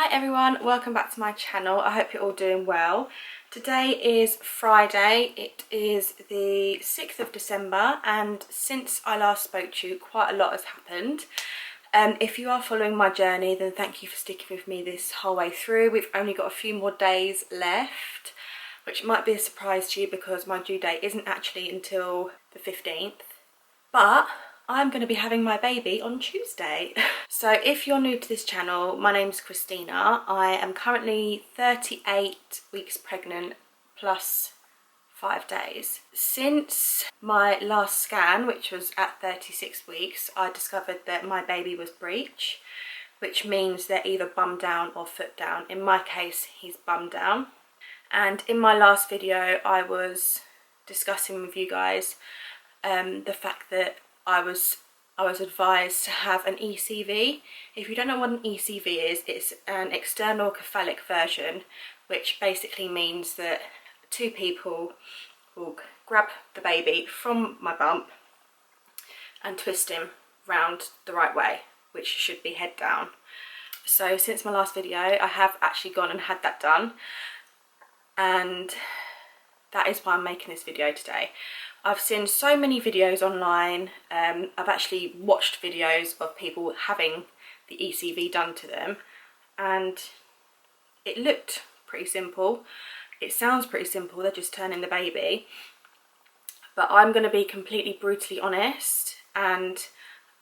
Hi everyone, welcome back to my channel. I hope you're all doing well. Today is Friday, it is the 6th of December, and since I last spoke to you quite a lot has happened. If you are following my journey, then thank you for sticking with me this whole way through. We've only got a few more days left, which might be a surprise to you because my due date isn't actually until the 15th, but I'm going to be having my baby on Tuesday. So if you're new to this channel, my name's Kristina. I am currently 38 weeks pregnant plus 5 days. Since my last scan, which was at 36 weeks, I discovered that my baby was breech, which means they're either bum down or foot down. In my case, he's bum down. And in my last video, I was discussing with you guys the fact that I was advised to have an ECV. If you don't know what an ECV is, it's an external cephalic version, which basically means that two people will grab the baby from my bump and twist him round the right way, which should be head down. So since my last video, I have actually gone and had that done, and that is why I'm making this video today. I've seen so many videos online. I've actually watched videos of people having the ECV done to them, and it looked pretty simple. It sounds pretty simple, they're just turning the baby. But I'm going to be completely brutally honest, and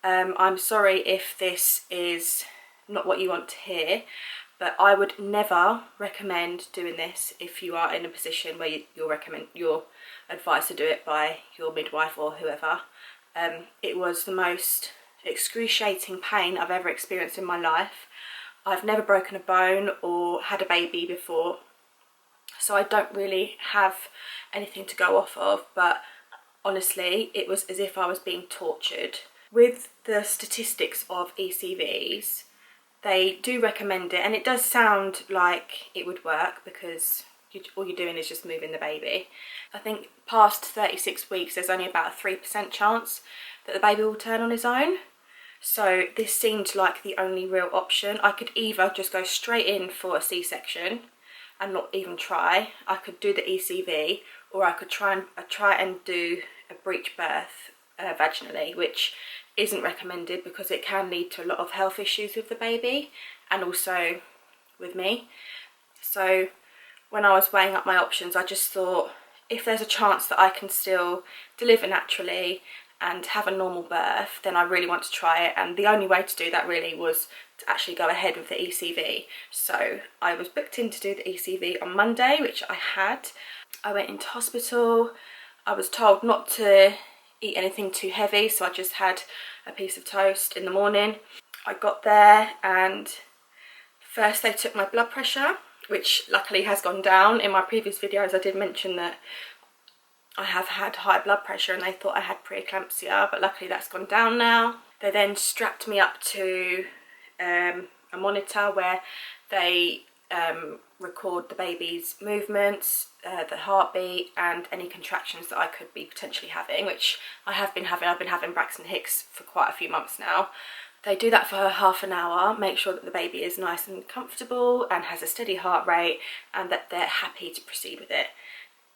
I'm sorry if this is not what you want to hear, but I would never recommend doing this if you are in a position where you're advised to do it by your midwife or whoever. It was the most excruciating pain I've ever experienced in my life. I've never broken a bone or had a baby before, so I don't really have anything to go off of, but honestly it was as if I was being tortured. With the statistics of ECVs, they do recommend it, and it does sound like it would work because all you're doing is just moving the baby. I think past 36 weeks there's only about a 3% chance that the baby will turn on his own. So this seemed like the only real option. I could either just go straight in for a C-section and not even try. I could do the ECV, or I could try and do a breech birth vaginally, which isn't recommended because it can lead to a lot of health issues with the baby and also with me. So when I was weighing up my options, I just thought, if there's a chance that I can still deliver naturally and have a normal birth, then I really want to try it. And the only way to do that really was to actually go ahead with the ECV. So I was booked in to do the ECV on Monday, which I had. I went into hospital. I was told not to eat anything too heavy, so I just had a piece of toast in the morning. I got there, and first they took my blood pressure, which luckily has gone down. In my previous videos I did mention that I have had high blood pressure and they thought I had preeclampsia, but luckily that's gone down now. They then strapped me up to a monitor where they record the baby's movements, the heartbeat, and any contractions that I could be potentially having, which I have been having. I've been having Braxton Hicks for quite a few months now. They do that for half an hour, make sure that the baby is nice and comfortable and has a steady heart rate and that they're happy to proceed with it.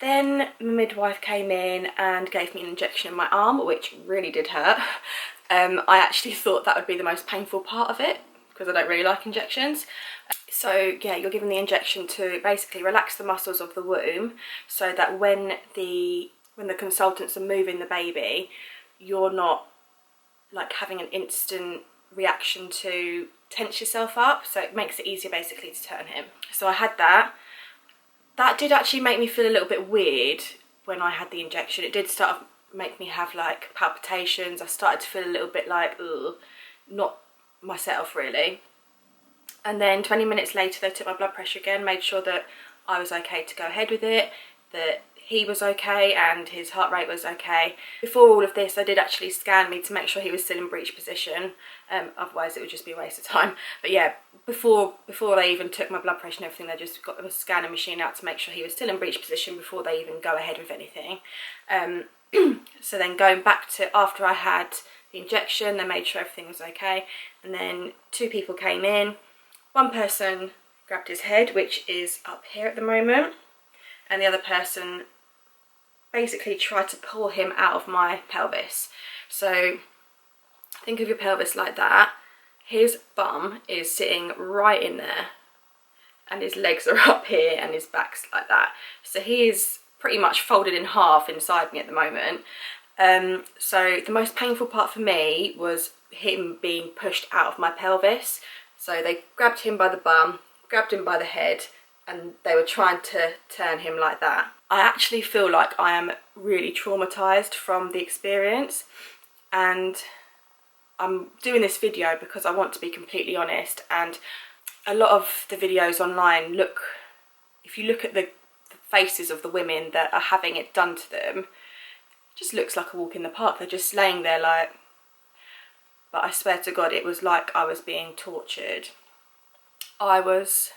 Then the midwife came in and gave me an injection in my arm, which really did hurt. I actually thought that would be the most painful part of it because I don't really like injections. So yeah, you're given the injection to basically relax the muscles of the womb so that when the consultants are moving the baby, you're not like having an instant reaction to tense yourself up, so it makes it easier basically to turn him. So I had that. That did actually make me feel a little bit weird when I had the injection. It did start to make me have like palpitations. I started to feel a little bit like, ugh, not myself really. And then 20 minutes later they took my blood pressure again, made sure that I was okay to go ahead with it, that he was okay and his heart rate was okay. Before all of this, they did actually scan me to make sure he was still in breech position. Otherwise it would just be a waste of time. But yeah, before they even took my blood pressure and everything, they just got the scanning machine out to make sure he was still in breech position before they even go ahead with anything. So then going back to after I had the injection, they made sure everything was okay, and then two people came in. One person grabbed his head, which is up here at the moment, and the other person basically tried to pull him out of my pelvis. So think of your pelvis like that. His bum is sitting right in there and his legs are up here and his back's like that. So he is pretty much folded in half inside me at the moment. So the most painful part for me was him being pushed out of my pelvis. So they grabbed him by the bum, grabbed him by the head, and they were trying to turn him like that. I actually feel like I am really traumatized from the experience, and I'm doing this video because I want to be completely honest. And a lot of the videos online if you look at the faces of the women that are having it done to them, it just looks like a walk in the park. They're just laying there like, but I swear to God, it was like I was being tortured. I was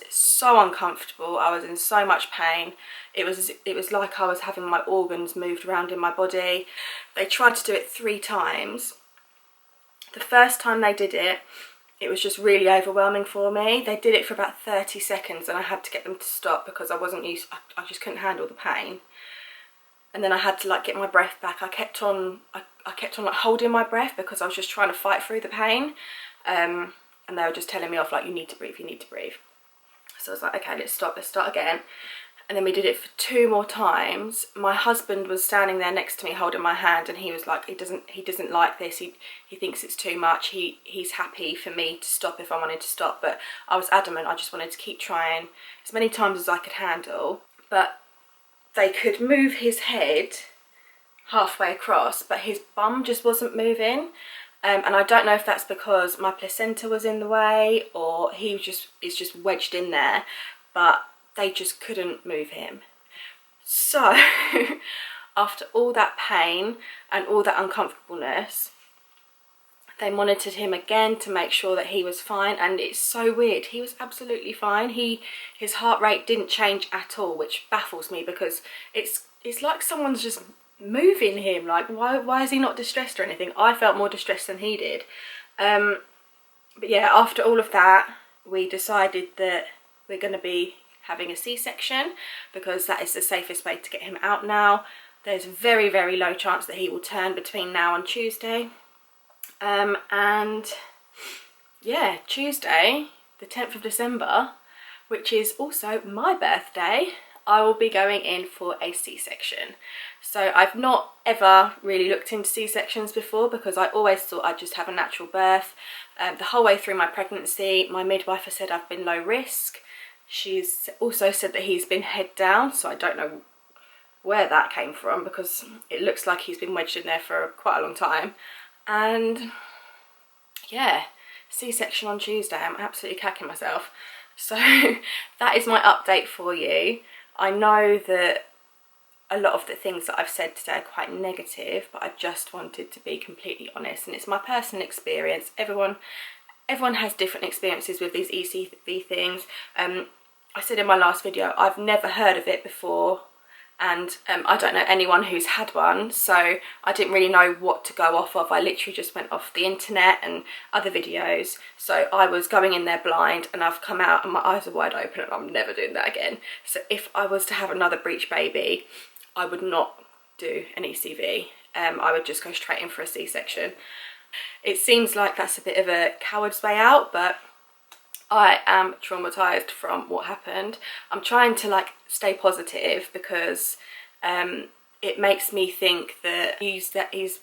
so uncomfortable. I was in so much pain. It was like I was having my organs moved around in my body. They tried to do it 3 times. The first time they did it, it was just really overwhelming for me. They did it for about 30 seconds and I had to get them to stop because I just couldn't handle the pain. And then I had to like get my breath back. I kept on like holding my breath because I was just trying to fight through the pain. And they were just telling me off like, you need to breathe, you need to breathe. So I was like, okay, let's start again. And then we did it for 2 more times. My husband was standing there next to me holding my hand, and he was like, he doesn't like this. He thinks it's too much. He's happy for me to stop if I wanted to stop, but I was adamant. I just wanted to keep trying as many times as I could handle. But they could move his head halfway across, but his bum just wasn't moving. And I don't know if that's because my placenta was in the way or is just wedged in there, but they just couldn't move him. So after all that pain and all that uncomfortableness, they monitored him again to make sure that he was fine, and it's so weird. He was absolutely fine. His heart rate didn't change at all, which baffles me because it's like someone's just moving him. Like, why is he not distressed or anything? I felt more distressed than he did. But yeah, after all of that, we decided that we're going to be having a C-section because that is the safest way to get him out now. There's a very, very low chance that he will turn between now and Tuesday. And yeah, Tuesday, the 10th of December, which is also my birthday, I will be going in for a C-section. So I've not ever really looked into C-sections before because I always thought I'd just have a natural birth. The whole way through my pregnancy, my midwife has said I've been low risk. She's also said that he's been head down, so I don't know where that came from because it looks like he's been wedged in there for quite a long time. And yeah, C-section on Tuesday. I'm absolutely cacking myself. So that is my update for you. I know that a lot of the things that I've said today are quite negative, but I just wanted to be completely honest, and it's my personal experience. Everyone has different experiences with these ECV things. I said in my last video, I've never heard of it before, and I don't know anyone who's had one, so I didn't really know what to go off of. I literally just went off the internet and other videos, so I was going in there blind, and I've come out and my eyes are wide open, and I'm never doing that again. So if I was to have another breech baby, I would not do an ECV. I would just go straight in for a C-section. It seems like that's a bit of a coward's way out, but I am traumatized from what happened. I'm trying to like stay positive because it makes me think that he's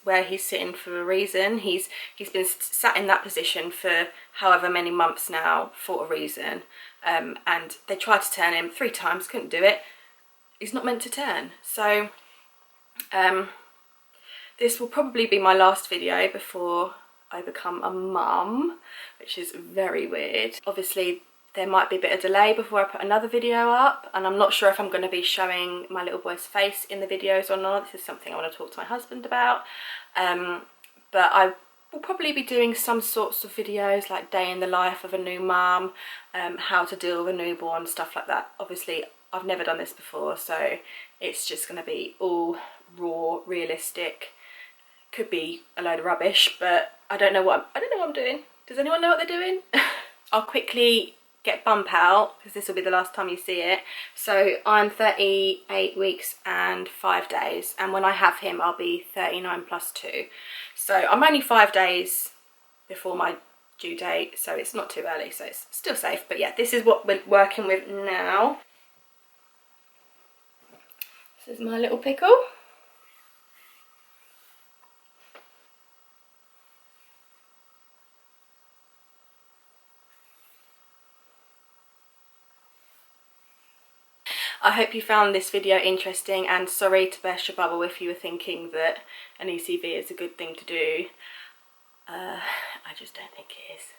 where he's sitting for a reason. He's been sat in that position for however many months now for a reason. And they tried to turn him 3 times, couldn't do it. He's not meant to turn. So this will probably be my last video before I become a mum, which is very weird. Obviously there might be a bit of delay before I put another video up, and I'm not sure if I'm going to be showing my little boy's face in the videos or not. This is something I want to talk to my husband about. But I will probably be doing some sorts of videos like day in the life of a new mum, how to deal with a newborn, stuff like that. Obviously I've never done this before, so it's just going to be all raw, realistic. Could be a load of rubbish, but I don't know what I'm doing. Does anyone know what they're doing? I'll quickly get bump out because this will be the last time you see it. So I'm 38 weeks and 5 days, and when I have him I'll be 39 plus 2. So I'm only 5 days before my due date, so it's not too early, so it's still safe. But yeah, this is what we're working with now. This is my little pickle. I hope you found this video interesting, and sorry to burst your bubble if you were thinking that an ECV is a good thing to do. I just don't think it is.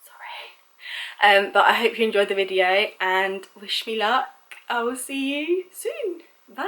Sorry. But I hope you enjoyed the video and wish me luck. I will see you soon. Bye.